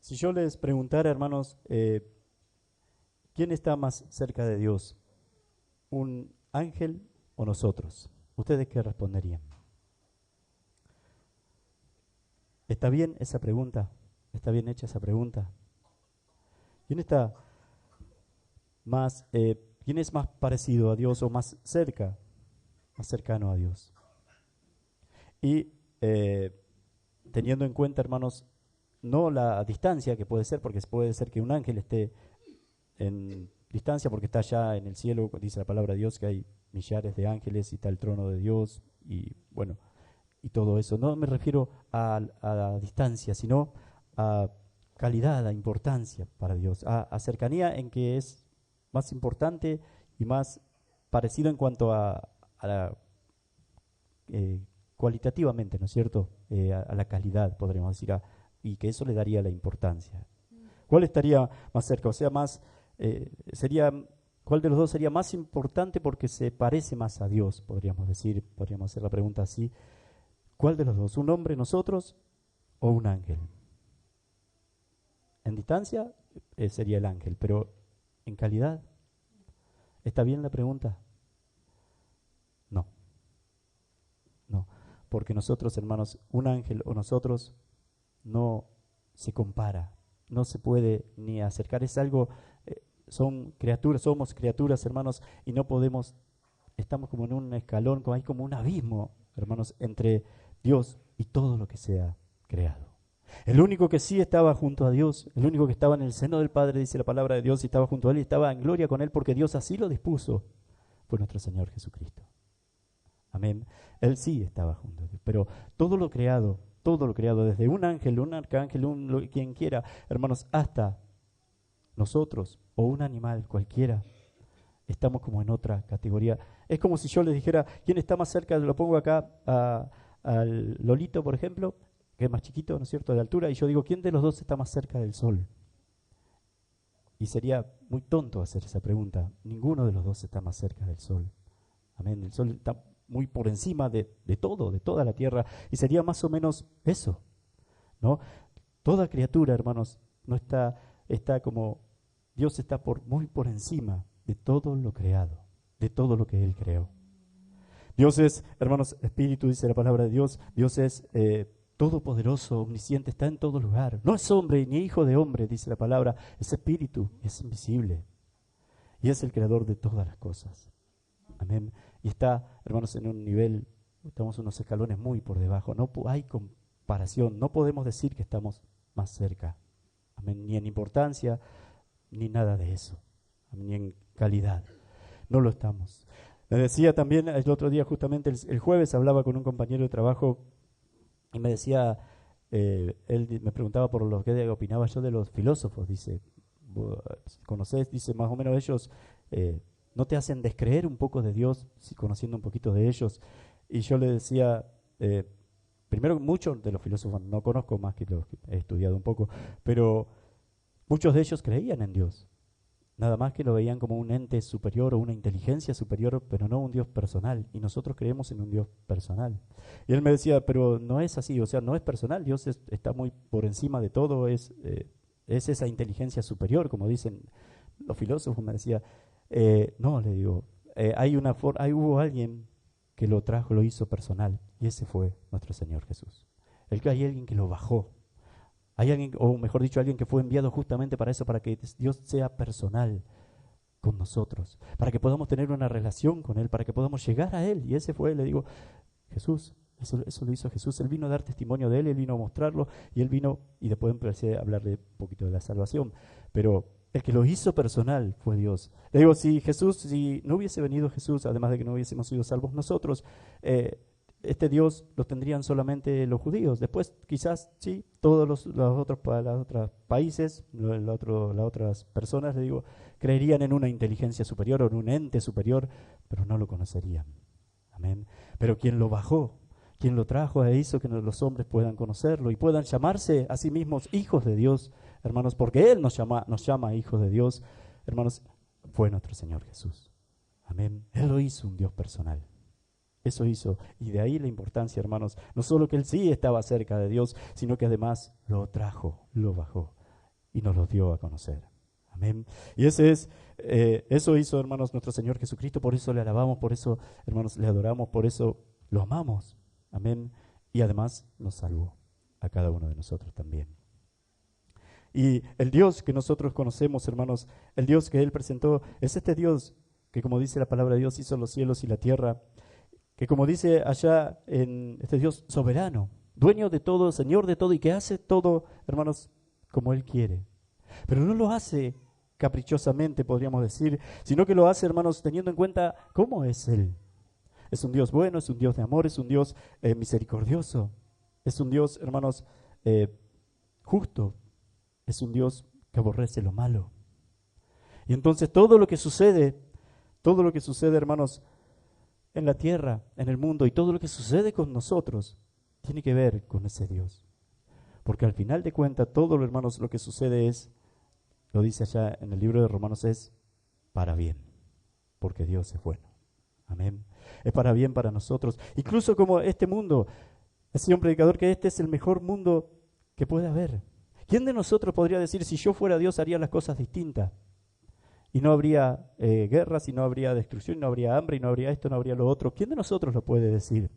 Si yo les preguntara, hermanos, ¿quién está más cerca de Dios? ¿Un ángel o nosotros? ¿Ustedes qué responderían? ¿Está bien esa pregunta? ¿Está bien hecha esa pregunta? ¿Quién está más, quién es más parecido a Dios o más cerca, más cercano a Dios? Y teniendo en cuenta, hermanos, no la distancia que puede ser, porque puede ser que un ángel esté en distancia porque está allá en el cielo, dice la palabra de Dios que hay millares de ángeles y está el trono de Dios y bueno, y todo eso. No me refiero a la distancia, sino a calidad, a importancia para Dios, a cercanía en que es más importante y más parecido en cuanto a la eh, cualitativamente, ¿no es cierto? A la calidad, podríamos decir, y que eso le daría la importancia. ¿Cuál estaría más cerca? O sea, más sería, ¿cuál de los dos sería más importante porque se parece más a Dios? Podríamos decir, podríamos hacer la pregunta así. ¿Cuál de los dos? ¿Un hombre, nosotros, o un ángel? En distancia sería el ángel, pero en calidad, ¿está bien la pregunta? No, no, porque nosotros, hermanos, un ángel o nosotros no se compara, no se puede ni acercar, es algo, son criaturas, somos criaturas, hermanos, y no podemos, estamos como en un escalón, como hay como un abismo, hermanos, entre Dios y todo lo que sea creado. El único que sí estaba junto a Dios, el único que estaba en el seno del Padre, dice la palabra de Dios, y estaba junto a Él y estaba en gloria con Él porque Dios así lo dispuso, fue nuestro Señor Jesucristo. Amén. Él sí estaba junto a Dios, pero todo lo creado, desde un ángel, un arcángel, quien quiera, hermanos, hasta nosotros o un animal cualquiera, estamos como en otra categoría. Es como si yo les dijera, ¿quién está más cerca? Lo pongo acá al Lolito, por ejemplo, que es más chiquito, ¿no es cierto?, de altura, y yo digo, ¿quién de los dos está más cerca del sol? Y sería muy tonto hacer esa pregunta. Ninguno de los dos está más cerca del sol. Amén. El sol está muy por encima de todo, de toda la tierra, y sería más o menos eso, ¿no? Toda criatura, hermanos, no está como, Dios está muy por encima de todo lo creado, de todo lo que Él creó. Dios es, hermanos, espíritu, dice la palabra de Dios. Dios es todopoderoso, omnisciente, está en todo lugar. No es hombre ni hijo de hombre, dice la palabra. Es espíritu, es invisible. Y es el creador de todas las cosas. Amén. Y está, hermanos, en un nivel, estamos unos escalones muy por debajo. No hay comparación. No podemos decir que estamos más cerca. Amén. Ni en importancia, ni nada de eso. Amén. Ni en calidad. No lo estamos. Me decía también el otro día, justamente el jueves, hablaba con un compañero de trabajo y me decía, él me preguntaba por lo que opinaba yo de los filósofos. Dice, ¿conocés? Dice, más o menos ellos no te hacen descreer un poco de Dios, si conociendo un poquito de ellos. Y yo le decía, primero, muchos de los filósofos no conozco, más que los que he estudiado un poco, pero muchos de ellos creían en Dios. Nada más que lo veían como un ente superior o una inteligencia superior, pero no un Dios personal. Y nosotros creemos en un Dios personal. Y él me decía, pero no es así, o sea, no es personal. Dios está muy por encima de todo, es esa inteligencia superior, como dicen los filósofos. Me decía, no, le digo, hubo alguien que lo trajo, lo hizo personal, y ese fue nuestro Señor Jesús. Hay alguien que lo bajó. Hay alguien, o mejor dicho, alguien que fue enviado justamente para eso, para que Dios sea personal con nosotros, para que podamos tener una relación con Él, para que podamos llegar a Él. Y ese fue, le digo, Jesús. Eso lo hizo Jesús. Él vino a dar testimonio de Él, Él vino a mostrarlo, y Él vino, y después empecé a hablarle un poquito de la salvación. Pero el que lo hizo personal fue Dios. Le digo, si no hubiese venido Jesús, además de que no hubiésemos sido salvos nosotros, este Dios lo tendrían solamente los judíos. Después, quizás, sí, todos los otros países, las otras personas, le digo, creerían en una inteligencia superior o en un ente superior, pero no lo conocerían. Amén. Pero quien lo bajó, quien lo trajo, e hizo que los hombres puedan conocerlo y puedan llamarse a sí mismos hijos de Dios, hermanos, porque Él nos llama hijos de Dios, hermanos, fue nuestro Señor Jesús. Amén. Él lo hizo un Dios personal. Eso hizo, y de ahí la importancia, hermanos, no solo que Él sí estaba cerca de Dios, sino que además lo trajo, lo bajó. y nos los dio a conocer. Amén. Y eso hizo, hermanos, nuestro Señor Jesucristo. Por eso le alabamos, por eso, hermanos, le adoramos, por eso lo amamos. Amén. Y además nos salvó a cada uno de nosotros también. Y el Dios que nosotros conocemos, hermanos, el Dios que Él presentó, es este Dios que, como dice la palabra de Dios, hizo los cielos y la tierra, que como dice allá en este Dios soberano, dueño de todo, Señor de todo, y que hace todo, hermanos, como Él quiere. Pero no lo hace caprichosamente, podríamos decir, sino que lo hace, hermanos, teniendo en cuenta cómo es Él. Es un Dios bueno, es un Dios de amor, es un Dios misericordioso, es un Dios, hermanos, justo, es un Dios que aborrece lo malo. Y entonces todo lo que sucede, hermanos, en la tierra, en el mundo, y todo lo que sucede con nosotros, tiene que ver con ese Dios. Porque al final de cuentas, todo, hermanos, lo que sucede es, lo dice allá en el libro de Romanos, es para bien, porque Dios es bueno. Amén. Es para bien para nosotros. Incluso como este mundo, decía un predicador que este es el mejor mundo que puede haber. ¿Quién de nosotros podría decir, si yo fuera Dios haría las cosas distintas? Y no habría guerras, y no habría destrucción, y no habría hambre, y no habría esto, no habría lo otro. ¿Quién de nosotros lo puede decir?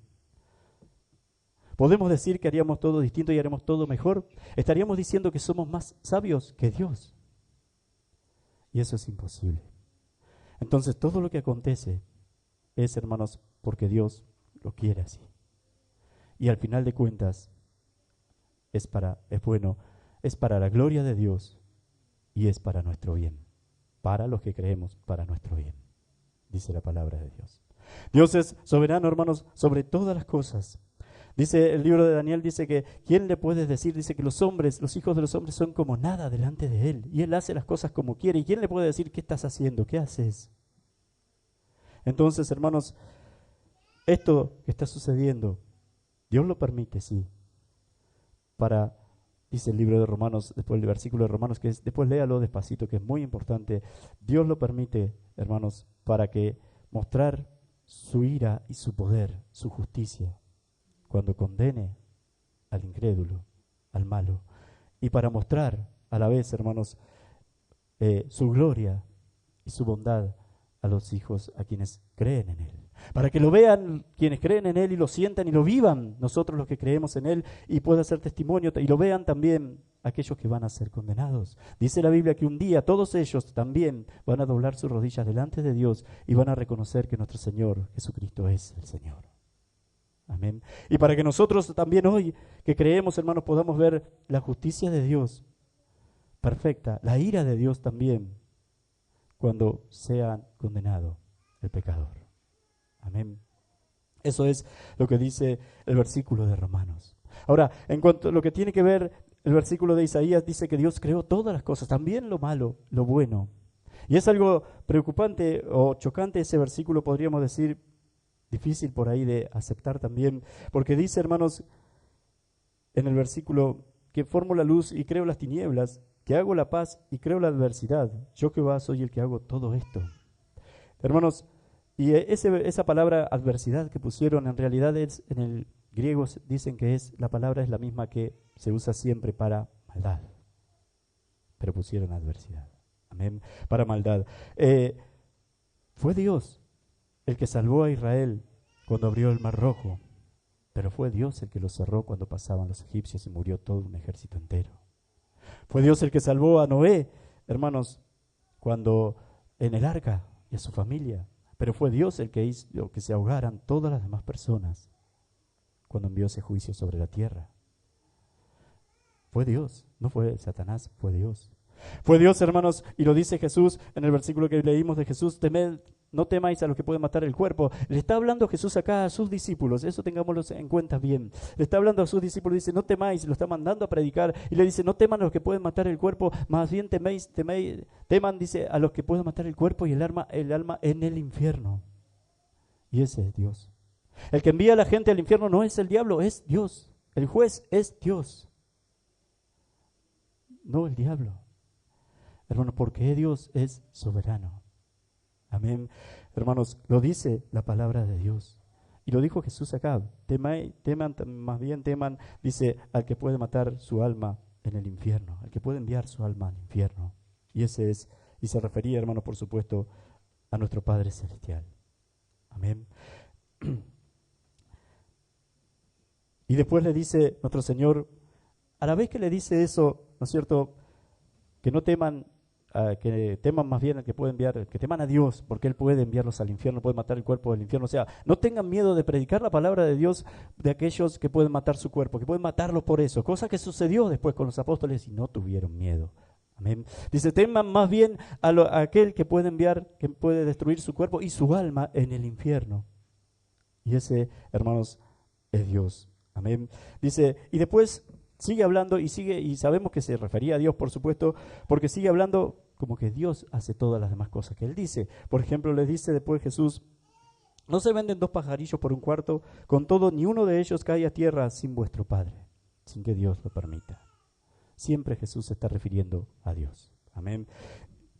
¿Podemos decir que haríamos todo distinto y haremos todo mejor? Estaríamos diciendo que somos más sabios que Dios. Y eso es imposible. Entonces todo lo que acontece es, hermanos, porque Dios lo quiere así. Y al final de cuentas es bueno, es para la gloria de Dios y es para nuestro bien. Para los que creemos, para nuestro bien, dice la palabra de Dios. Dios es soberano, hermanos, sobre todas las cosas. Dice el libro de Daniel, dice que, ¿quién le puede decir? Dice que los hombres, los hijos de los hombres son como nada delante de Él. Y Él hace las cosas como quiere. ¿Y quién le puede decir qué estás haciendo? ¿Qué haces? Entonces, hermanos, esto que está sucediendo, Dios lo permite, sí, dice el libro de Romanos, después el versículo de Romanos, después léalo despacito, que es muy importante. Dios lo permite, hermanos, para que mostrar su ira y su poder, su justicia, cuando condene al incrédulo, al malo, y para mostrar a la vez, hermanos, su gloria y su bondad a los hijos, a quienes creen en Él. Para que lo vean quienes creen en Él y lo sientan y lo vivan nosotros los que creemos en Él, y pueda ser testimonio, y lo vean también aquellos que van a ser condenados. Dice la Biblia que un día todos ellos también van a doblar sus rodillas delante de Dios y van a reconocer que nuestro Señor Jesucristo es el Señor. Amén. Y para que nosotros también hoy que creemos, hermanos, podamos ver la justicia de Dios perfecta, la ira de Dios también, cuando sea condenado el pecador. Amén. Eso es lo que dice el versículo de Romanos. Ahora, en cuanto a lo que tiene que ver el versículo de Isaías, dice que Dios creó todas las cosas, también lo malo, lo bueno. Y es algo preocupante o chocante ese versículo, podríamos decir, difícil por ahí de aceptar también, porque dice, hermanos, en el versículo, que formo la luz y creo las tinieblas, que hago la paz y creo la adversidad. Yo, Jehová, soy el que hago todo esto. Hermanos, y esa palabra adversidad que pusieron, en realidad es, en el griego dicen que la palabra es la misma que se usa siempre para maldad, pero pusieron adversidad. Amén. Para maldad. Fue Dios el que salvó a Israel cuando abrió el Mar Rojo, pero fue Dios el que lo cerró cuando pasaban los egipcios y murió todo un ejército entero. Fue Dios el que salvó a Noé, hermanos, cuando en el arca y a su familia, pero fue Dios el que hizo que se ahogaran todas las demás personas cuando envió ese juicio sobre la tierra. Fue Dios, no fue Satanás, fue Dios. Fue Dios, hermanos, y lo dice Jesús en el versículo que leímos de Jesús, no temáis a los que pueden matar el cuerpo. Le está hablando Jesús acá a sus discípulos, eso tengámoslo en cuenta bien. Le está hablando a sus discípulos, dice, no temáis, lo está mandando a predicar, y le dice, no teman a los que pueden matar el cuerpo, más bien teman, dice, a los que pueden matar el cuerpo y el alma en el infierno. Y ese es Dios. El que envía a la gente al infierno no es el diablo, es Dios. El juez es Dios, no el diablo. Hermanos, porque Dios es soberano. Amén. Hermanos, lo dice la palabra de Dios. Y lo dijo Jesús acá. Teman, dice, al que puede matar su alma en el infierno, el que puede enviar su alma al infierno. Y ese es, y se refería, hermanos, por supuesto, a nuestro Padre Celestial. Amén. Y después le dice nuestro Señor, a la vez que le dice eso, ¿no es cierto?, que no teman, que teman más bien al que puede enviar, que teman a Dios, porque Él puede enviarlos al infierno, puede matar el cuerpo del infierno. O sea, no tengan miedo de predicar la palabra de Dios de aquellos que pueden matar su cuerpo, que pueden matarlos por eso. Cosa que sucedió después con los apóstoles y no tuvieron miedo. Amén. Dice, teman más bien a aquel que puede enviar, que puede destruir su cuerpo y su alma en el infierno. Y ese, hermanos, es Dios. Amén. Dice, y después sigue hablando y sabemos que se refería a Dios, por supuesto, porque sigue hablando como que Dios hace todas las demás cosas que Él dice. Por ejemplo, les dice después Jesús, no se venden 2 pajarillos por un cuarto, con todo ni uno de ellos cae a tierra sin vuestro Padre, sin que Dios lo permita. Siempre Jesús se está refiriendo a Dios. Amén.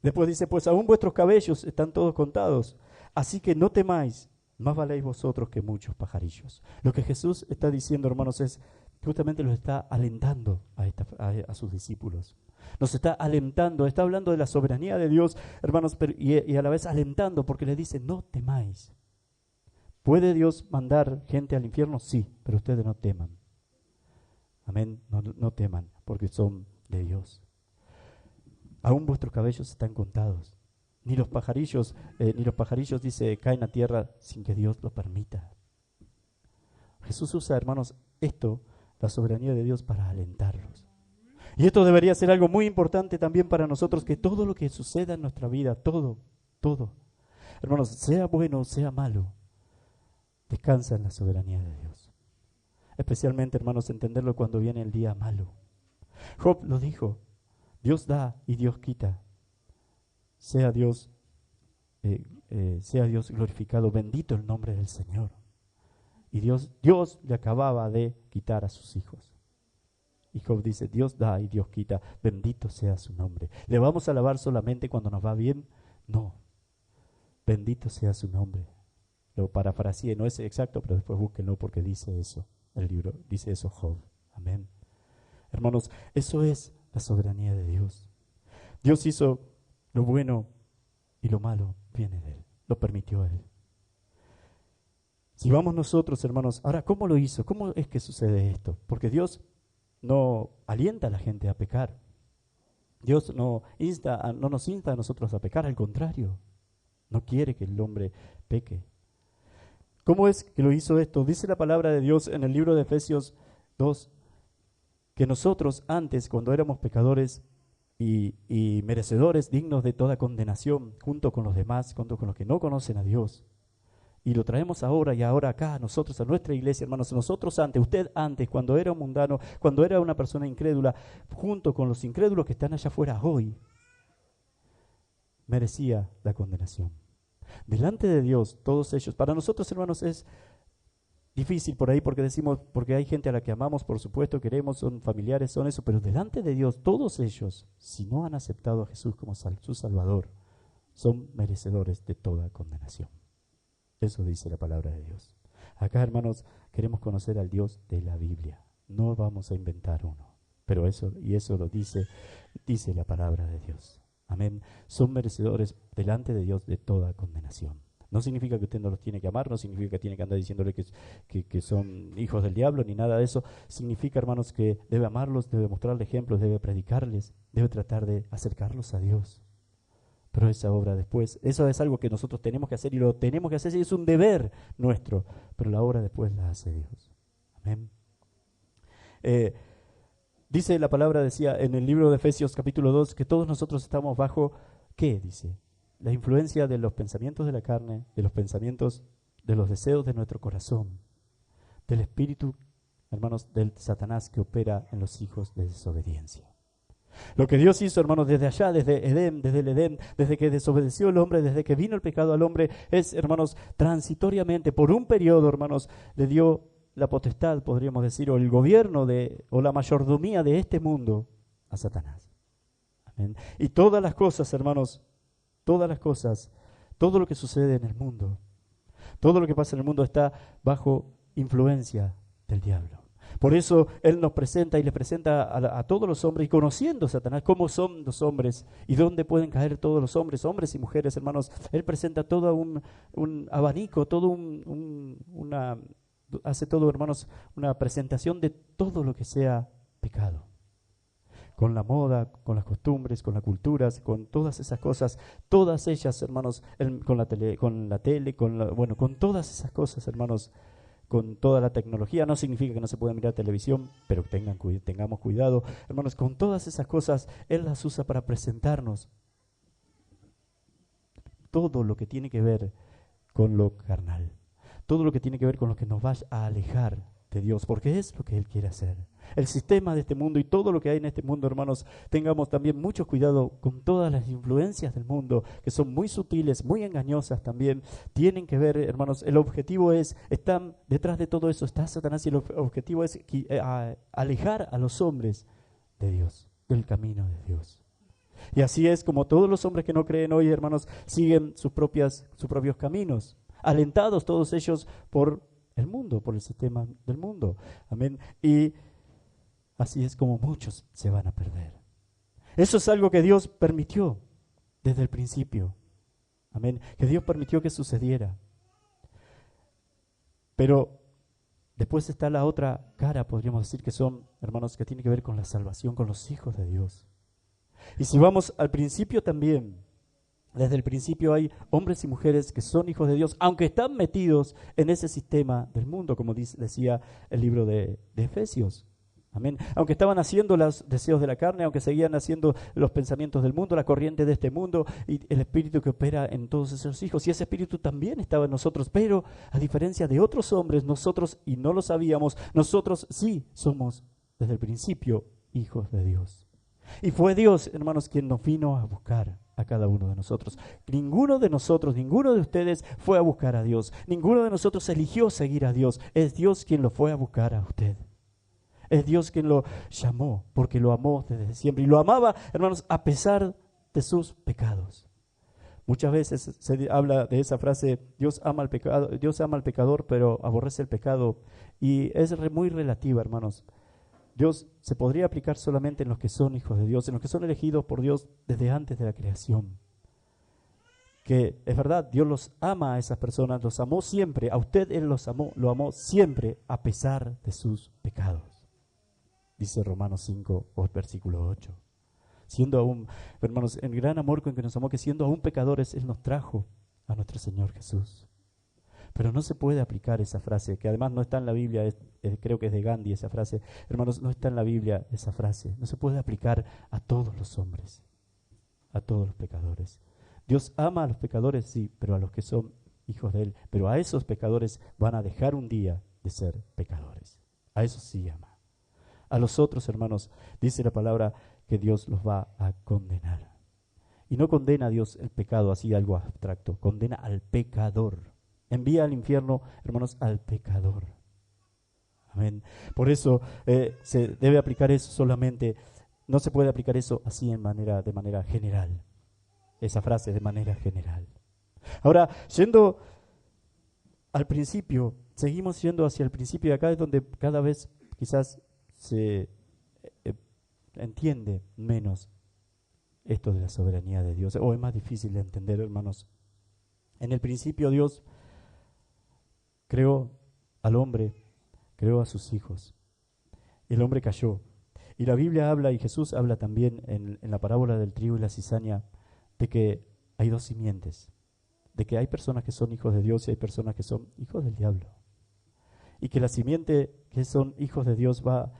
Después dice, pues aún vuestros cabellos están todos contados, así que no temáis, más valéis vosotros que muchos pajarillos. Lo que Jesús está diciendo, hermanos, es justamente los está alentando a sus discípulos. Nos está alentando, está hablando de la soberanía de Dios, hermanos, y a la vez alentando, porque le dice, no temáis. ¿Puede Dios mandar gente al infierno? Sí, pero ustedes no teman. Amén, no teman, porque son de Dios. Aún vuestros cabellos están contados. Ni los pajarillos, dice, caen a tierra sin que Dios lo permita. Jesús usa, hermanos, la soberanía de Dios para alentarlos. Y esto debería ser algo muy importante también para nosotros, que todo lo que suceda en nuestra vida, todo, hermanos, sea bueno o sea malo, descansa en la soberanía de Dios. Especialmente, hermanos, entenderlo cuando viene el día malo. Job lo dijo, Dios da y Dios quita. Sea Dios glorificado, bendito el nombre del Señor. Y Dios le acababa de quitar a sus hijos. Y Job dice, Dios da y Dios quita, bendito sea su nombre. ¿Le vamos a alabar solamente cuando nos va bien? No, bendito sea su nombre. Lo parafraseé, no es exacto, pero después búsquenlo porque dice eso, el libro, dice eso Job. Amén. Hermanos, eso es la soberanía de Dios. Dios hizo lo bueno y lo malo viene de Él, lo permitió Él. Si vamos nosotros, hermanos, ahora, ¿cómo lo hizo? ¿Cómo es que sucede esto? Porque Dios no alienta a la gente a pecar. Dios no nos insta a nosotros a pecar, al contrario, no quiere que el hombre peque. ¿Cómo es que lo hizo esto? Dice la palabra de Dios en el libro de Efesios 2, que nosotros antes, cuando éramos pecadores y merecedores, dignos de toda condenación, junto con los demás, junto con los que no conocen a Dios, y lo traemos ahora y ahora acá, nosotros, a nuestra iglesia, hermanos, nosotros antes, usted antes, cuando era un mundano, cuando era una persona incrédula, junto con los incrédulos que están allá afuera hoy, merecía la condenación. Delante de Dios, todos ellos, para nosotros, hermanos, es difícil por ahí porque decimos, porque hay gente a la que amamos, por supuesto, queremos, son familiares, son eso, pero delante de Dios, todos ellos, si no han aceptado a Jesús como su Salvador, son merecedores de toda condenación. Eso dice la palabra de Dios. Acá, hermanos, queremos conocer al Dios de la Biblia. No vamos a inventar uno, pero eso lo dice la palabra de Dios. Amén. Son merecedores delante de Dios de toda condenación. No significa que usted no los tiene que amar, no significa que tiene que andar diciéndole que son hijos del diablo, ni nada de eso. Significa, hermanos, que debe amarlos, debe mostrarle ejemplos, debe predicarles, debe tratar de acercarlos a Dios. Pero esa obra después, eso es algo que nosotros tenemos que hacer y lo tenemos que hacer, y es un deber nuestro, pero la obra después la hace Dios. Amén. Dice la palabra, decía en el libro de Efesios capítulo 2, que todos nosotros estamos bajo, ¿qué dice? La influencia de los pensamientos de la carne, de los pensamientos, de los deseos de nuestro corazón, del espíritu, hermanos, del Satanás que opera en los hijos de desobediencia. Lo que Dios hizo, hermanos, desde allá, desde el Edén, desde que desobedeció el hombre, desde que vino el pecado al hombre, es, hermanos, transitoriamente, por un periodo, hermanos, le dio la potestad, podríamos decir, o el gobierno o la mayordomía de este mundo a Satanás. Amén. Y todas las cosas, hermanos, todas las cosas, todo lo que sucede en el mundo, todo lo que pasa en el mundo está bajo influencia del diablo. Por eso Él nos presenta y le presenta a todos los hombres, y conociendo Satanás, cómo son los hombres y dónde pueden caer todos los hombres, hombres y mujeres, hermanos. Él presenta todo un abanico, hace todo, hermanos, una presentación de todo lo que sea pecado. Con la moda, con las costumbres, con las culturas, con todas esas cosas, todas ellas, hermanos, con la tele, con todas esas cosas, hermanos, con toda la tecnología. No significa que no se pueda mirar televisión, pero tengamos cuidado, hermanos. Con todas esas cosas, Él las usa para presentarnos todo lo que tiene que ver con lo carnal, todo lo que tiene que ver con lo que nos va a alejar de Dios, porque es lo que Él quiere hacer. El sistema de este mundo y todo lo que hay en este mundo, hermanos, tengamos también mucho cuidado con todas las influencias del mundo, que son muy sutiles, muy engañosas también. Tienen que ver, hermanos, el objetivo están detrás de todo eso, está Satanás, y el objetivo es alejar a los hombres de Dios, del camino de Dios. Y así es como todos los hombres que no creen hoy, hermanos, siguen sus propios caminos, alentados todos ellos por el mundo, por el sistema del mundo. Amén. Y así es como muchos se van a perder. Eso es algo que Dios permitió desde el principio. Amén. Que Dios permitió que sucediera. Pero después está la otra cara, podríamos decir, que son, hermanos, que tiene que ver con la salvación, con los hijos de Dios. Y si vamos al principio también, desde el principio hay hombres y mujeres que son hijos de Dios, aunque están metidos en ese sistema del mundo, como decía el libro de Efesios. Amén. Aunque estaban haciendo los deseos de la carne, aunque seguían haciendo los pensamientos del mundo, la corriente de este mundo y el espíritu que opera en todos esos hijos. Y ese espíritu también estaba en nosotros, pero a diferencia de otros hombres, nosotros, y no lo sabíamos, nosotros sí somos desde el principio hijos de Dios. Y fue Dios, hermanos, quien nos vino a buscar a cada uno de nosotros. Ninguno de nosotros, ninguno de ustedes fue a buscar a Dios. Ninguno de nosotros eligió seguir a Dios. Es Dios quien lo fue a buscar a usted. Es Dios quien lo llamó, porque lo amó desde siempre. Y lo amaba, hermanos, a pesar de sus pecados. Muchas veces se habla de esa frase, Dios ama al pecador, pero aborrece el pecado. Y es muy relativa, hermanos. Dios se podría aplicar solamente en los que son hijos de Dios, en los que son elegidos por Dios desde antes de la creación. Que es verdad, Dios los ama a esas personas, los amó siempre, a usted Él lo amó siempre a pesar de sus pecados. Dice Romanos 5, versículo 8. Siendo aún, hermanos, el gran amor con que nos amó, que siendo aún pecadores, Él nos trajo a nuestro Señor Jesús. Pero no se puede aplicar esa frase, que además no está en la Biblia, creo que es de Gandhi esa frase. Hermanos, no está en la Biblia esa frase. No se puede aplicar a todos los hombres, a todos los pecadores. Dios ama a los pecadores, sí, pero a los que son hijos de Él. Pero a esos pecadores van a dejar un día de ser pecadores. A esos sí ama. A los otros, hermanos, dice la palabra que Dios los va a condenar. Y no condena a Dios el pecado así, algo abstracto. Condena al pecador. Envía al infierno, hermanos, al pecador. Amén. Por eso se debe aplicar eso solamente. No se puede aplicar eso así de manera general. Esa frase de manera general. Ahora, yendo al principio, seguimos yendo hacia el principio, y acá es donde cada vez quizás se entiende menos esto de la soberanía de Dios, o es más difícil de entender, hermanos. En el principio Dios creó al hombre, creó a sus hijos. El hombre cayó. Y la Biblia habla, y Jesús habla también en la parábola del trigo y la cizaña, de que hay dos simientes, de que hay personas que son hijos de Dios y hay personas que son hijos del diablo. Y que la simiente que son hijos de Dios van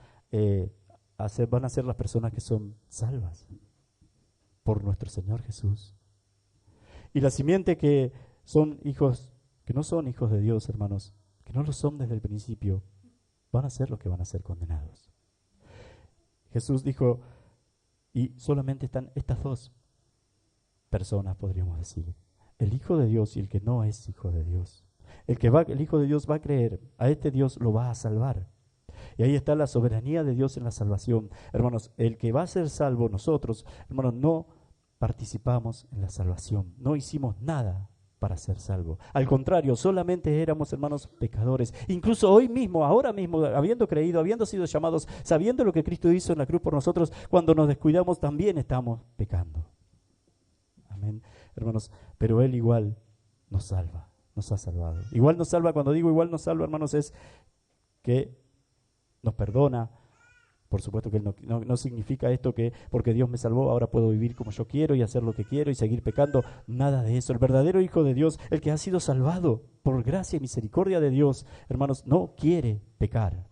a ser las personas que son salvas por nuestro Señor Jesús. Y la simiente que son hijos, que no son hijos de Dios, hermanos, que no lo son desde el principio, van a ser los que van a ser condenados. Jesús dijo, y solamente están estas dos personas, podríamos decir, el Hijo de Dios y el que no es Hijo de Dios. El Hijo de Dios va a creer, a este Dios lo va a salvar. Y ahí está la soberanía de Dios en la salvación. Hermanos, el que va a ser salvo, nosotros, hermanos, no participamos en la salvación, no hicimos nada para ser salvo. Al contrario, solamente éramos, hermanos, pecadores. Incluso hoy mismo, ahora mismo, habiendo creído, habiendo sido llamados, sabiendo lo que Cristo hizo en la cruz por nosotros, cuando nos descuidamos también estamos pecando. Amén, hermanos, pero Él igual nos salva, nos ha salvado. Igual nos salva, cuando digo igual nos salva, hermanos, es que nos perdona. Por supuesto que no significa esto que porque Dios me salvó ahora puedo vivir como yo quiero y hacer lo que quiero y seguir pecando. Nada de eso. El verdadero Hijo de Dios, el que ha sido salvado por gracia y misericordia de Dios, hermanos, no quiere pecar.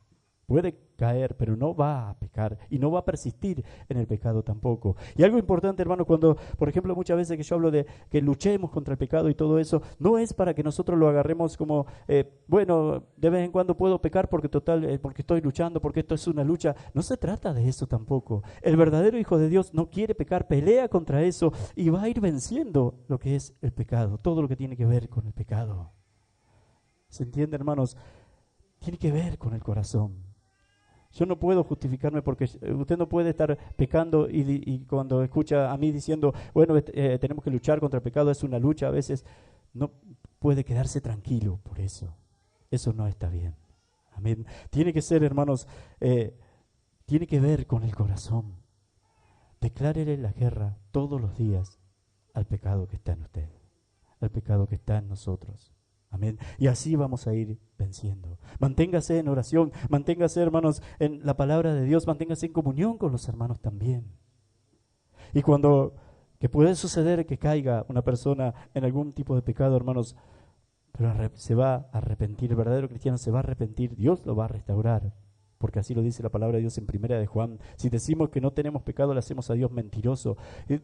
Puede caer, pero no va a pecar y no va a persistir en el pecado tampoco. Y algo importante, hermano, cuando, por ejemplo, muchas veces que yo hablo de que luchemos contra el pecado y todo eso, no es para que nosotros lo agarremos como, bueno, de vez en cuando puedo pecar porque total, porque estoy luchando, porque esto es una lucha. No se trata de eso tampoco. El verdadero Hijo de Dios no quiere pecar, pelea contra eso y va a ir venciendo lo que es el pecado, todo lo que tiene que ver con el pecado. ¿Se entiende, hermanos? Tiene que ver con el corazón. Yo no puedo justificarme porque usted no puede estar pecando y cuando escucha a mí diciendo, bueno, tenemos que luchar contra el pecado, es una lucha a veces, no puede quedarse tranquilo por eso. Eso no está bien. Amén. Tiene que ser, hermanos, tiene que ver con el corazón. Declárele la guerra todos los días al pecado que está en usted, al pecado que está en nosotros. Amén. Y así vamos a ir venciendo. Manténgase en oración, manténgase, hermanos, en la palabra de Dios, manténgase en comunión con los hermanos también. Y que puede suceder que caiga una persona en algún tipo de pecado, hermanos, pero se va a arrepentir, el verdadero cristiano se va a arrepentir, Dios lo va a restaurar. Porque así lo dice la palabra de Dios en Primera de Juan. Si decimos que no tenemos pecado, le hacemos a Dios mentiroso.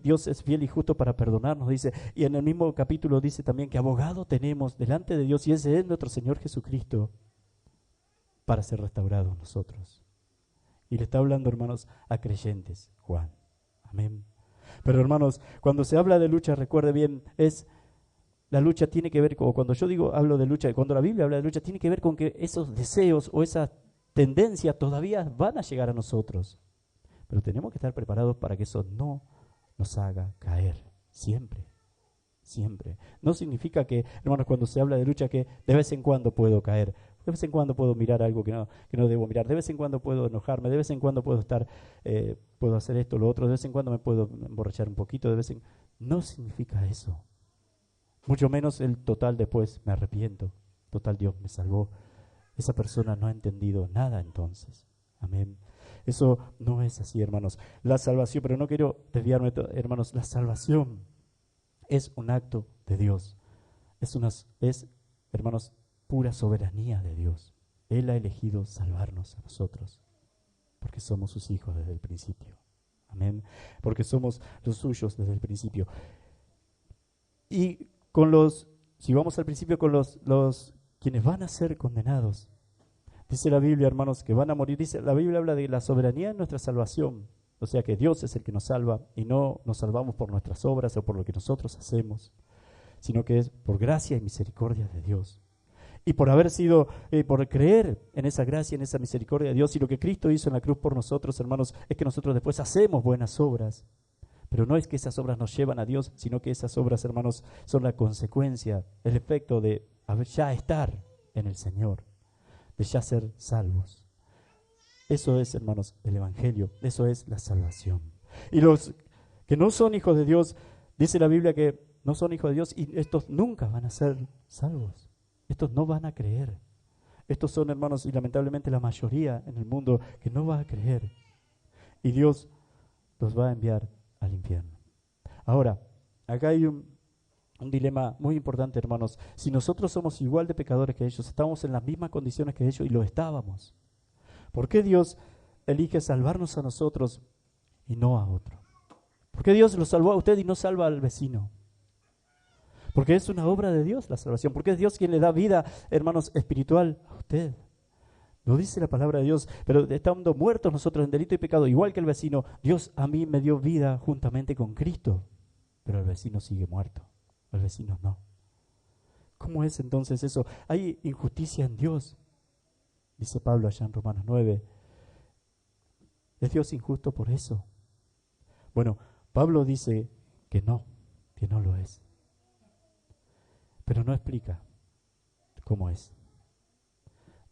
Dios es fiel y justo para perdonarnos, dice. Y en el mismo capítulo dice también que abogado tenemos delante de Dios, y ese es nuestro Señor Jesucristo, para ser restaurados nosotros. Y le está hablando, hermanos, a creyentes, Juan. Amén. Pero, hermanos, cuando se habla de lucha, recuerde bien, la lucha tiene que ver, o cuando yo hablo de lucha, cuando la Biblia habla de lucha, tiene que ver con que esos deseos o esas tendencias todavía van a llegar a nosotros, pero tenemos que estar preparados para que eso no nos haga caer, siempre, siempre. No significa que, hermanos, cuando se habla de lucha, que de vez en cuando puedo caer, de vez en cuando puedo mirar algo que no debo mirar, de vez en cuando puedo enojarme, de vez en cuando puedo puedo hacer esto o lo otro, de vez en cuando me puedo emborrachar un poquito, no significa eso. Mucho menos el total después me arrepiento, total Dios me salvó. Esa persona no ha entendido nada entonces. Amén. Eso no es así, hermanos. La salvación, pero no quiero desviarme, hermanos, la salvación es un acto de Dios. Es, hermanos, pura soberanía de Dios. Él ha elegido salvarnos a nosotros, porque somos sus hijos desde el principio. Amén. Porque somos los suyos desde el principio. Y si vamos al principio con los quienes van a ser condenados, dice la Biblia, hermanos, que van a morir. La Biblia habla de la soberanía en nuestra salvación. O sea que Dios es el que nos salva y no nos salvamos por nuestras obras o por lo que nosotros hacemos, sino que es por gracia y misericordia de Dios. Y por por creer en esa gracia, en esa misericordia de Dios y lo que Cristo hizo en la cruz por nosotros, hermanos, es que nosotros después hacemos buenas obras. Pero no es que esas obras nos llevan a Dios, sino que esas obras, hermanos, son la consecuencia, el efecto de ya estar en el Señor, de ya ser salvos. Eso es, hermanos, el Evangelio, eso es la salvación. Y los que no son hijos de Dios, dice la Biblia que no son hijos de Dios y estos nunca van a ser salvos. Estos no van a creer. Estos son, hermanos, y lamentablemente la mayoría en el mundo que no va a creer. Y Dios los va a enviar al infierno. Ahora, acá hay un dilema muy importante, hermanos. Si nosotros somos igual de pecadores que ellos, estamos en las mismas condiciones que ellos y lo estábamos, ¿por qué Dios elige salvarnos a nosotros y no a otro? ¿Por qué Dios lo salvó a usted y no salva al vecino? Porque es una obra de Dios la salvación. Porque es Dios quien le da vida, hermanos, espiritual a usted. Lo dice la palabra de Dios, pero estando muertos nosotros en delito y pecado, igual que el vecino, Dios a mí me dio vida juntamente con Cristo, pero el vecino sigue muerto, el vecino no. ¿Cómo es entonces eso? Hay injusticia en Dios, dice Pablo allá en Romanos 9. ¿Es Dios injusto por eso? Bueno, Pablo dice que no lo es. pero no explica cómo es.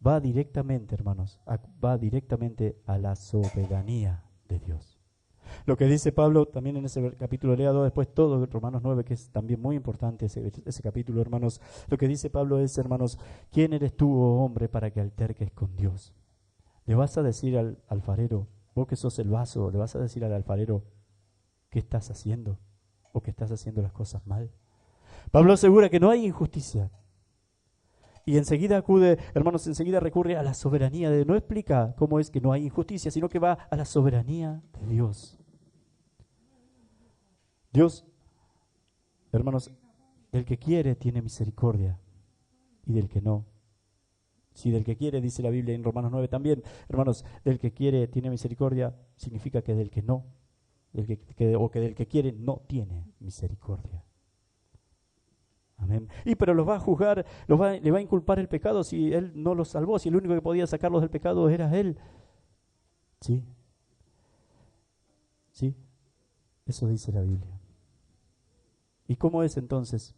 Va directamente, hermanos, va directamente a la soberanía de Dios. Lo que dice Pablo también en ese capítulo, lea después todo Romanos 9, que es también muy importante ese capítulo, hermanos. Lo que dice Pablo es, hermanos, ¿quién eres tú, oh hombre, para que alterques con Dios? ¿Le vas a decir al alfarero, vos que sos el vaso, le vas a decir al alfarero qué estás haciendo o que estás haciendo las cosas mal? Pablo asegura que no hay injusticia. Y enseguida acude, hermanos, enseguida recurre a la soberanía de Dios. No explica cómo es que no hay injusticia, sino que va a la soberanía de Dios. Dios, hermanos, del que quiere tiene misericordia y del que no. Si del que quiere, dice la Biblia en Romanos 9 también, hermanos, del que quiere tiene misericordia, significa que del que no, o que del que quiere no tiene misericordia. Amén. Pero los va a juzgar, le va a inculpar el pecado si él no los salvó, si el único que podía sacarlos del pecado era él. Sí. Sí. Eso dice la Biblia. ¿Y cómo es entonces?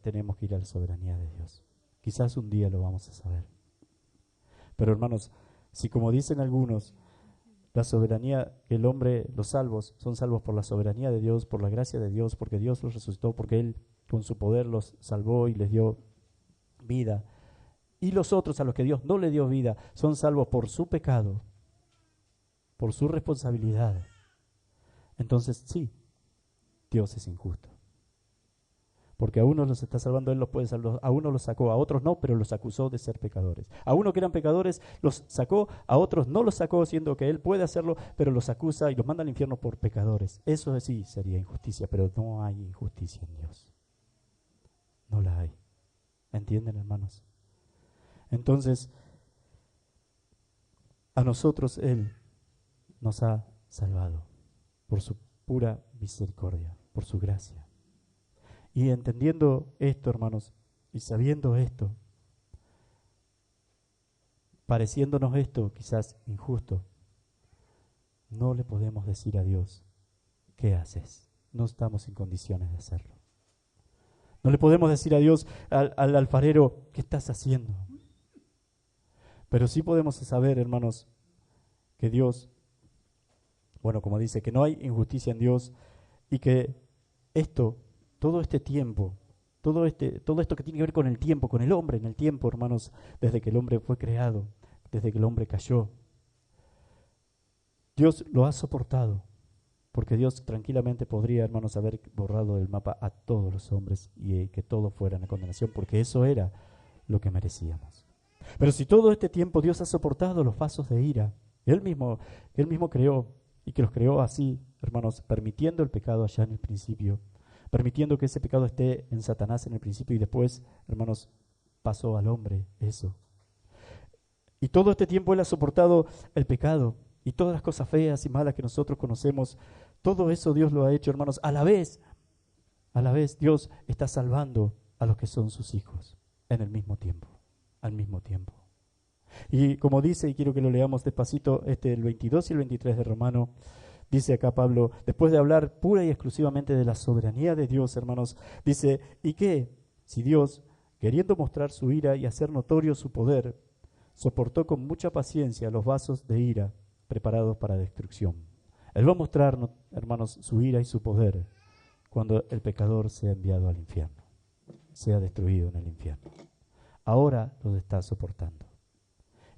Tenemos que ir a la soberanía de Dios. Quizás un día lo vamos a saber. Pero hermanos, si como dicen algunos, la soberanía, el hombre, los salvos, son salvos por la soberanía de Dios, por la gracia de Dios, porque Dios los resucitó, porque Él con su poder los salvó y les dio vida. Y los otros a los que Dios no le dio vida son salvos por su pecado, por su responsabilidad. Entonces sí, Dios es injusto. Porque a unos los está salvando, Él los puede salvar, a unos los sacó, a otros no, pero los acusó de ser pecadores. A unos que eran pecadores los sacó, a otros no los sacó, siendo que Él puede hacerlo, pero los acusa y los manda al infierno por pecadores. Eso sí sería injusticia, pero no hay injusticia en Dios. No la hay. ¿Entienden, hermanos? Entonces, a nosotros Él nos ha salvado por su pura misericordia, por su gracia. Y entendiendo esto, hermanos, y sabiendo esto, pareciéndonos esto quizás injusto, no le podemos decir a Dios, ¿qué haces? No estamos en condiciones de hacerlo. No le podemos decir a Dios, al alfarero, ¿qué estás haciendo? Pero sí podemos saber, hermanos, que Dios, bueno, como dice, que no hay injusticia en Dios y que todo este tiempo, todo esto que tiene que ver con el tiempo, con el hombre en el tiempo, hermanos, desde que el hombre fue creado, desde que el hombre cayó, Dios lo ha soportado, porque Dios tranquilamente podría, hermanos, haber borrado del mapa a todos los hombres y que todos fueran a condenación, porque eso era lo que merecíamos. Pero si todo este tiempo Dios ha soportado los vasos de ira, que Él mismo creó, y que los creó así, hermanos, permitiendo el pecado allá en el principio, permitiendo que ese pecado esté en Satanás en el principio y después, hermanos, pasó al hombre eso. Y todo este tiempo Él ha soportado el pecado y todas las cosas feas y malas que nosotros conocemos. Todo eso Dios lo ha hecho, hermanos. A la vez Dios está salvando a los que son sus hijos en el mismo tiempo, al mismo tiempo. Y como dice, y quiero que lo leamos despacito, el 22 y el 23 de Romano, dice acá Pablo, después de hablar pura y exclusivamente de la soberanía de Dios, hermanos, dice, ¿y qué? Si Dios, queriendo mostrar su ira y hacer notorio su poder, soportó con mucha paciencia los vasos de ira preparados para destrucción. Él va a mostrar, hermanos, su ira y su poder cuando el pecador sea enviado al infierno, sea destruido en el infierno. Ahora los está soportando.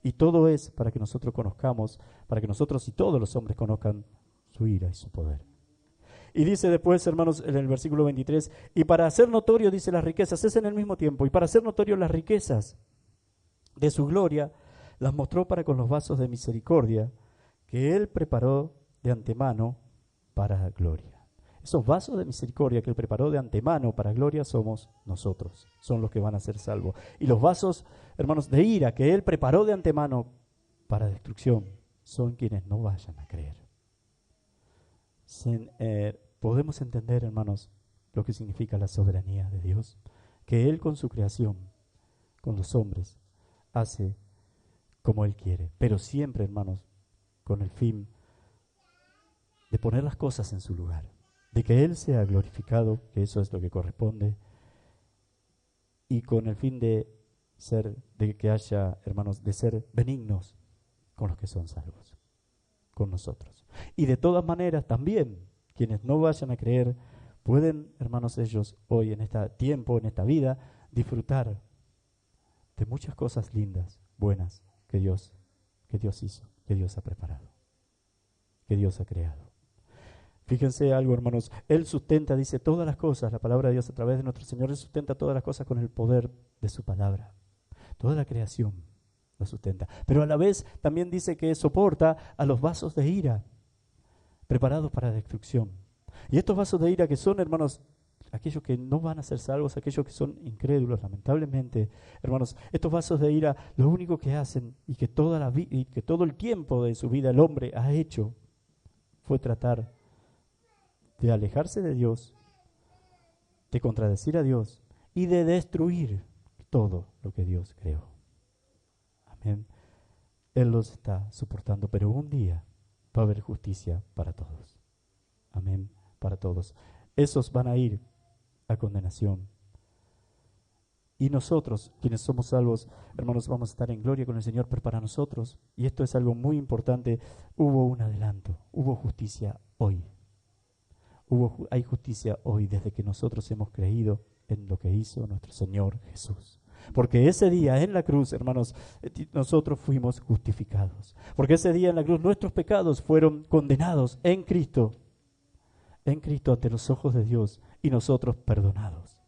Y todo es para que nosotros conozcamos, para que nosotros y todos los hombres conozcan su ira y su poder. Y dice después, hermanos, en el versículo 23, y para hacer notorio, dice, las riquezas, es en el mismo tiempo, y para hacer notorio las riquezas de su gloria, las mostró para con los vasos de misericordia que Él preparó de antemano para gloria. Esos vasos de misericordia que Él preparó de antemano para gloria somos nosotros, son los que van a ser salvos. Y los vasos, hermanos, de ira que Él preparó de antemano para destrucción son quienes no vayan a creer. Podemos entender, hermanos, lo que significa la soberanía de Dios, que Él con su creación, con los hombres, hace como Él quiere, pero siempre, hermanos, con el fin de poner las cosas en su lugar, de que Él sea glorificado, que eso es lo que corresponde, y con el fin de que haya, hermanos, de ser benignos con los que son salvos, con nosotros. Y de todas maneras también, quienes no vayan a creer, pueden, hermanos, ellos hoy en este tiempo, en esta vida, disfrutar de muchas cosas lindas, buenas, que Dios hizo, que Dios ha preparado, que Dios ha creado. Fíjense algo, hermanos, Él sustenta, dice, todas las cosas, la palabra de Dios a través de nuestro Señor, Él sustenta todas las cosas con el poder de su palabra. Toda la creación lo sustenta. Pero a la vez también dice que soporta a los vasos de ira, preparados para destrucción. Y estos vasos de ira que son, hermanos, aquellos que no van a ser salvos, aquellos que son incrédulos, lamentablemente, hermanos, estos vasos de ira, lo único que hacen y que todo el tiempo de su vida el hombre ha hecho fue tratar de alejarse de Dios, de contradecir a Dios y de destruir todo lo que Dios creó. Amén. Él los está soportando, pero un día va a haber justicia para todos. Amén. Para todos. Esos van a ir a condenación. Y nosotros, quienes somos salvos, hermanos, vamos a estar en gloria con el Señor, pero para nosotros, y esto es algo muy importante, hubo un adelanto, hubo justicia hoy. Hay justicia hoy desde que nosotros hemos creído en lo que hizo nuestro Señor Jesús. Porque ese día en la cruz, hermanos, nosotros fuimos justificados. Porque ese día en la cruz nuestros pecados fueron condenados en Cristo ante los ojos de Dios y nosotros perdonados.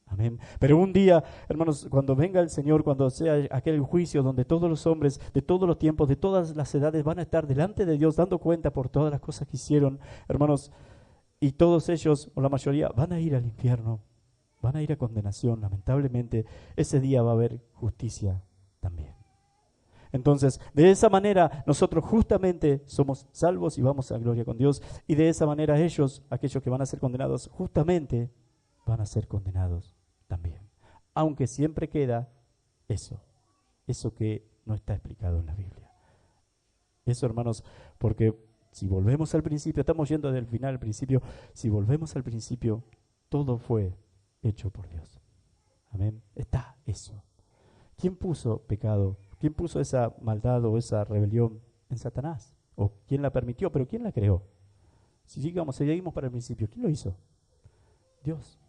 Amén. Pero un día, hermanos, cuando venga el Señor, cuando sea aquel juicio donde todos los hombres de todos los tiempos, de todas las edades van a estar delante de Dios dando cuenta por todas las cosas que hicieron, hermanos, y todos ellos, o la mayoría, van a ir al infierno, van a ir a condenación. Lamentablemente, ese día va a haber justicia también. Entonces, de esa manera, nosotros justamente somos salvos y vamos a gloria con Dios. Y de esa manera ellos, aquellos que van a ser condenados, justamente van a ser condenados también. Aunque siempre queda eso que no está explicado en la Biblia. Eso, hermanos, porque si volvemos al principio, estamos yendo del final al principio, si volvemos al principio, todo fue hecho por Dios. Amén. Está eso. ¿Quién puso pecado? ¿Quién puso esa maldad o esa rebelión en Satanás? ¿O quién la permitió? ¿Pero quién la creó? Si seguimos para el principio, ¿quién lo hizo? Dios.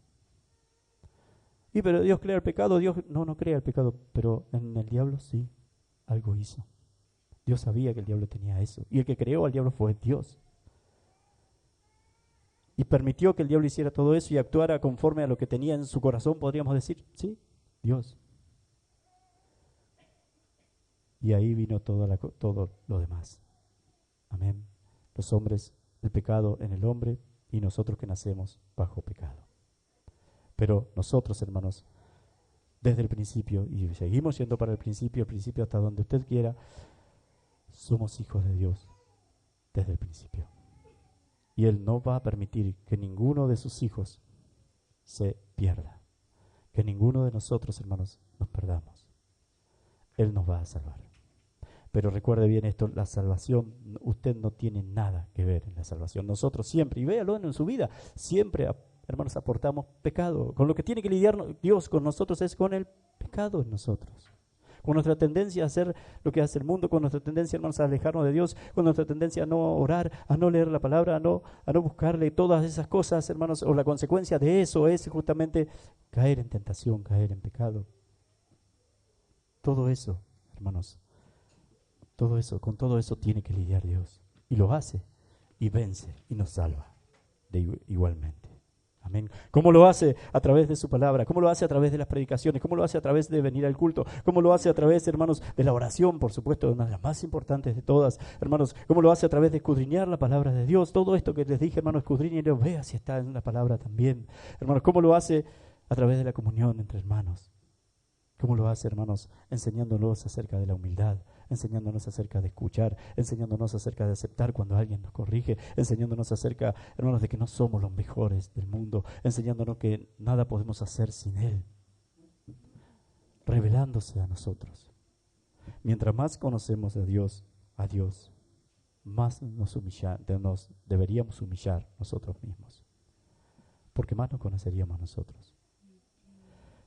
Y pero Dios crea el pecado, Dios no crea el pecado, pero en el diablo sí, algo hizo. Dios sabía que el diablo tenía eso. Y el que creó al diablo fue Dios. Y permitió que el diablo hiciera todo eso y actuara conforme a lo que tenía en su corazón, podríamos decir. Sí, Dios. Y ahí vino todo lo demás. Amén. Los hombres, el pecado en el hombre y nosotros que nacemos bajo pecado. Pero nosotros, hermanos, desde el principio, y seguimos yendo para el principio hasta donde usted quiera, somos hijos de Dios desde el principio. Y Él no va a permitir que ninguno de sus hijos se pierda. Que ninguno de nosotros, hermanos, nos perdamos. Él nos va a salvar. Pero recuerde bien esto, la salvación, usted no tiene nada que ver en la salvación. Nosotros siempre, y véalo en su vida, siempre, hermanos, aportamos pecado. Con lo que tiene que lidiar Dios con nosotros es con el pecado en nosotros. Con nuestra tendencia a hacer lo que hace el mundo, con nuestra tendencia, hermanos, a alejarnos de Dios, con nuestra tendencia a no orar, a no leer la palabra, a no buscarle todas esas cosas, hermanos, o la consecuencia de eso es justamente caer en tentación, caer en pecado. Todo eso, hermanos, con todo eso tiene que lidiar Dios. Y lo hace, y vence, y nos salva igualmente. Amén. ¿Cómo lo hace? A través de su palabra. ¿Cómo lo hace? A través de las predicaciones. ¿Cómo lo hace? A través de venir al culto. ¿Cómo lo hace? A través, hermanos, de la oración, por supuesto, una de las más importantes de todas. Hermanos, ¿cómo lo hace? A través de escudriñar la palabra de Dios. Todo esto que les dije, hermanos, escudriñenlo, vea si está en la palabra también. Hermanos, ¿cómo lo hace? A través de la comunión entre hermanos. ¿Cómo lo hace, hermanos? Enseñándonos acerca de la humildad, enseñándonos acerca de escuchar, enseñándonos acerca de aceptar cuando alguien nos corrige, enseñándonos acerca, hermanos, de que no somos los mejores del mundo, enseñándonos que nada podemos hacer sin Él, revelándose a nosotros. Mientras más conocemos a Dios, más nos deberíamos humillar nosotros mismos, porque más nos conoceríamos a nosotros.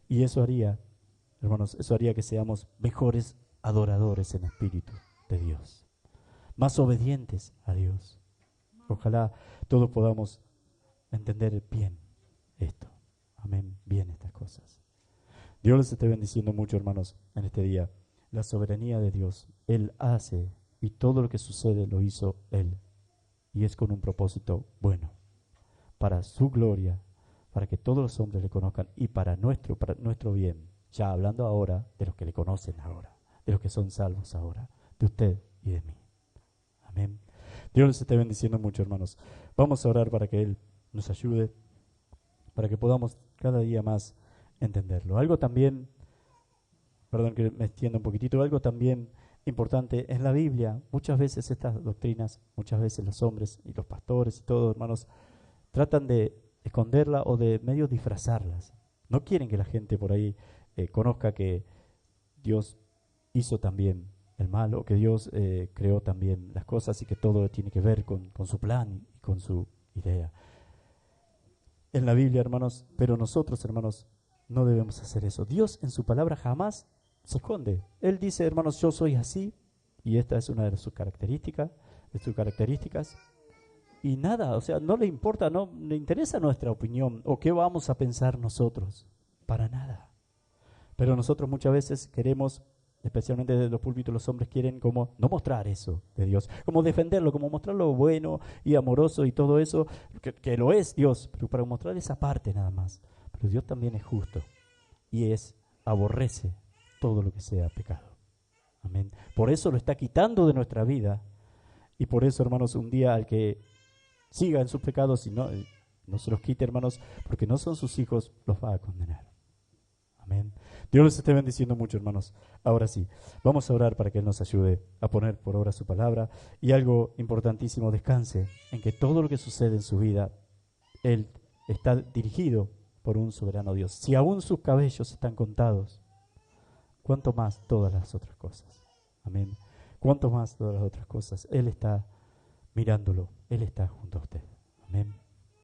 Y eso haría, hermanos, eso haría que seamos mejores adoradores en espíritu de Dios, más obedientes a Dios. Ojalá todos podamos entender bien esto. Amén, bien estas cosas. Dios les esté bendiciendo mucho, hermanos, en este día. La soberanía de Dios, Él hace, y todo lo que sucede lo hizo Él. Y es con un propósito bueno, para su gloria, para que todos los hombres le conozcan y para nuestro bien. Ya hablando ahora de los que le conocen ahora, de los que son salvos ahora, de usted y de mí. Amén. Dios les esté bendiciendo mucho, hermanos. Vamos a orar para que Él nos ayude, para que podamos cada día más entenderlo. Algo también, perdón que me extienda un poquitito, algo también importante en la Biblia, muchas veces estas doctrinas, muchas veces los hombres y los pastores y todos, hermanos, tratan de esconderla o de medio disfrazarlas. No quieren que la gente por ahí conozca que Dios hizo también el mal, o que Dios creó también las cosas y que todo tiene que ver con su plan y con su idea. En la Biblia, hermanos, pero nosotros, hermanos, no debemos hacer eso. Dios en su palabra jamás se esconde. Él dice, hermanos, yo soy así, y esta es una de sus características, y nada, o sea, no le importa, no le interesa nuestra opinión o qué vamos a pensar nosotros, para nada. Pero nosotros muchas veces queremos, especialmente desde los púlpitos, los hombres quieren como no mostrar eso de Dios, como defenderlo, como mostrar lo bueno y amoroso y todo eso, que lo es Dios, pero para mostrar esa parte nada más. Pero Dios también es justo y aborrece todo lo que sea pecado. Amén. Por eso lo está quitando de nuestra vida, y por eso, hermanos, un día al que siga en sus pecados y no se los quite, hermanos, porque no son sus hijos, los va a condenar. Amén. Dios les esté bendiciendo mucho, hermanos. Ahora sí, vamos a orar para que Él nos ayude a poner por obra su palabra. Y algo importantísimo, descanse en que todo lo que sucede en su vida, Él está dirigido por un soberano Dios. Si aún sus cabellos están contados, ¿cuánto más todas las otras cosas? Amén. ¿Cuánto más todas las otras cosas? Él está mirándolo, Él está junto a usted. Amén.